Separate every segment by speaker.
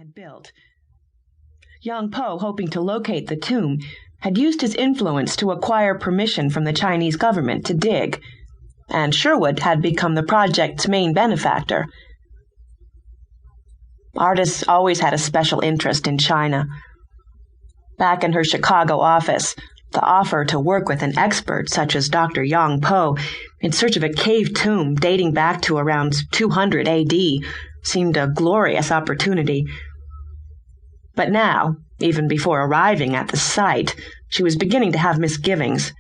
Speaker 1: had built. Yong Po, hoping to locate the tomb, had used his influence to acquire permission from the Chinese government to dig, and Sherwood had become the project's main benefactor. Ardis always had a special interest in China. Back in her Chicago office, the offer to work with an expert such as Dr. Yong Po in search of a cave tomb dating back to around 200 A.D. seemed a glorious opportunity. But now, even before arriving at the site, she was beginning to have misgivings.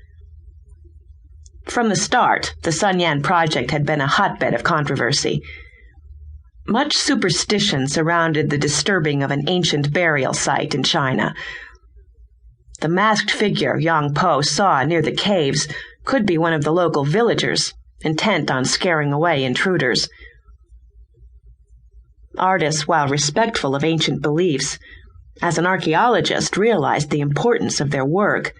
Speaker 1: From the start, the Sun Yan project had been a hotbed of controversy. Much superstition surrounded the disturbing of an ancient burial site in China. The masked figure Yong Po saw near the caves could be one of the local villagers, intent on scaring away intruders. Ardis, while respectful of ancient beliefs, as an archaeologist realized the importance of their work.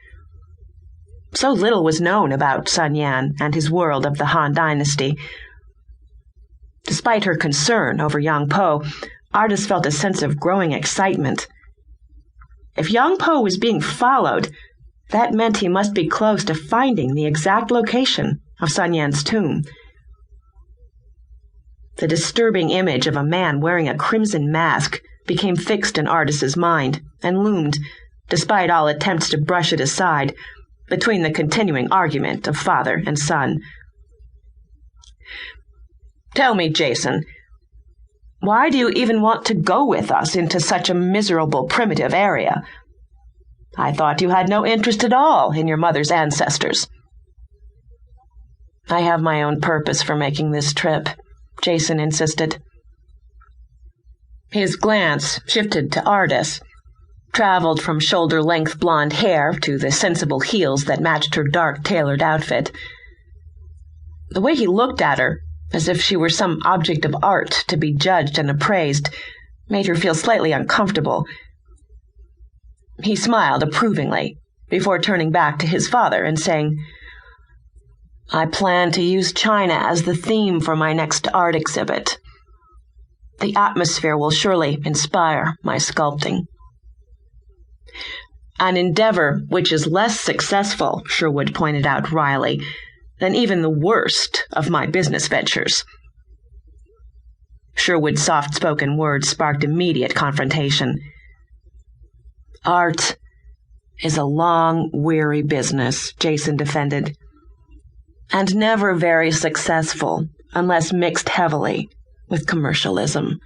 Speaker 1: So little was known about Sun Yan and his world of the Han dynasty. Despite her concern over Yong Po, Ardis felt a sense of growing excitement. If Yong Po was being followed, that meant he must be close to finding the exact location of Sun Yan's tomb. The disturbing image of a man wearing a crimson mask became fixed in Ardis's mind and loomed, despite all attempts to brush it aside, between the continuing argument of father and son. "Tell me, Jason, why do you even want to go with us into such a miserable, primitive area? I thought you had no interest at all in your mother's ancestors." "I have my own purpose for making this trip," Jason insisted. His glance shifted to Ardis, traveled from shoulder-length blonde hair to the sensible heels that matched her dark, tailored outfit. The way he looked at her, as if she were some object of art to be judged and appraised, made her feel slightly uncomfortable. He smiled approvingly, before turning back to his father and saying, "I plan to use China as the theme for my next art exhibit. The atmosphere will surely inspire my sculpting." "An endeavor which is less successful," Sherwood pointed out wryly, "than even the worst of my business ventures." Sherwood's soft-spoken words sparked immediate confrontation. "Art is a long, weary business," Jason defended, "and never very successful unless mixed heavily with commercialism."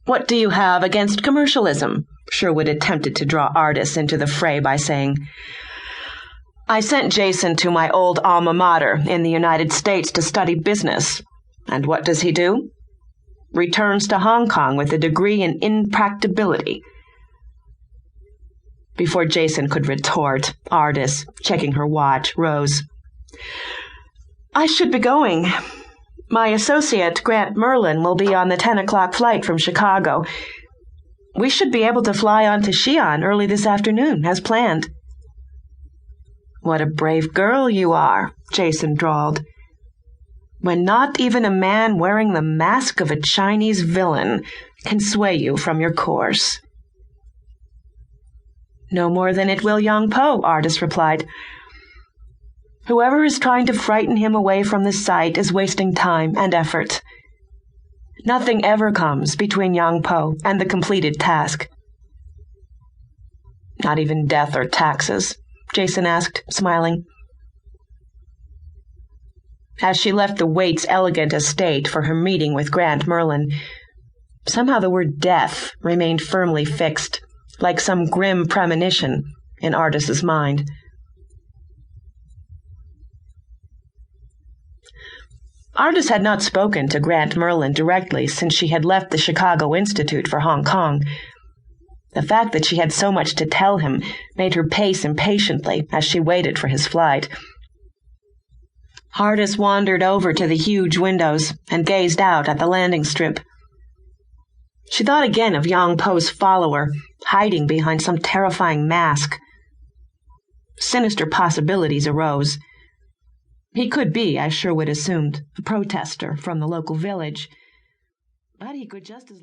Speaker 1: "What do you have against commercialism?" Sherwood attempted to draw Ardis into the fray by saying, "I sent Jason to my old alma mater in the United States to study business, and what does he do? Returns to Hong Kong with a degree in impracticability." Before Jason could retort, Ardis, checking her watch, rose. "I should be going. My associate, Grant Merlin, will be on the 10 o'clock flight from Chicago. We should be able to fly on to Xi'an early this afternoon, as planned." "What a brave girl you are," Jason drawled, "when not even a man wearing the mask of a Chinese villain can sway you from your course." "No more than it will Yong Po," Ardis replied. "Whoever is trying to frighten him away from the site is wasting time and effort. Nothing ever comes between Yong Po and the completed task." "Not even death or taxes?" Jason asked, smiling. As she left the Waite's elegant estate for her meeting with Grant Merlin, somehow the word death remained firmly fixed, like some grim premonition, in Ardis's mind. Ardis had not spoken to Grant Merlin directly since she had left the Chicago Institute for Hong Kong. The fact that she had so much to tell him made her pace impatiently as she waited for his flight. Ardis wandered over to the huge windows and gazed out at the landing strip. She thought again of Yong Po's follower, hiding behind some terrifying mask. Sinister possibilities arose. He could be, as Sherwood assumed, a protester from the local village, but he could just as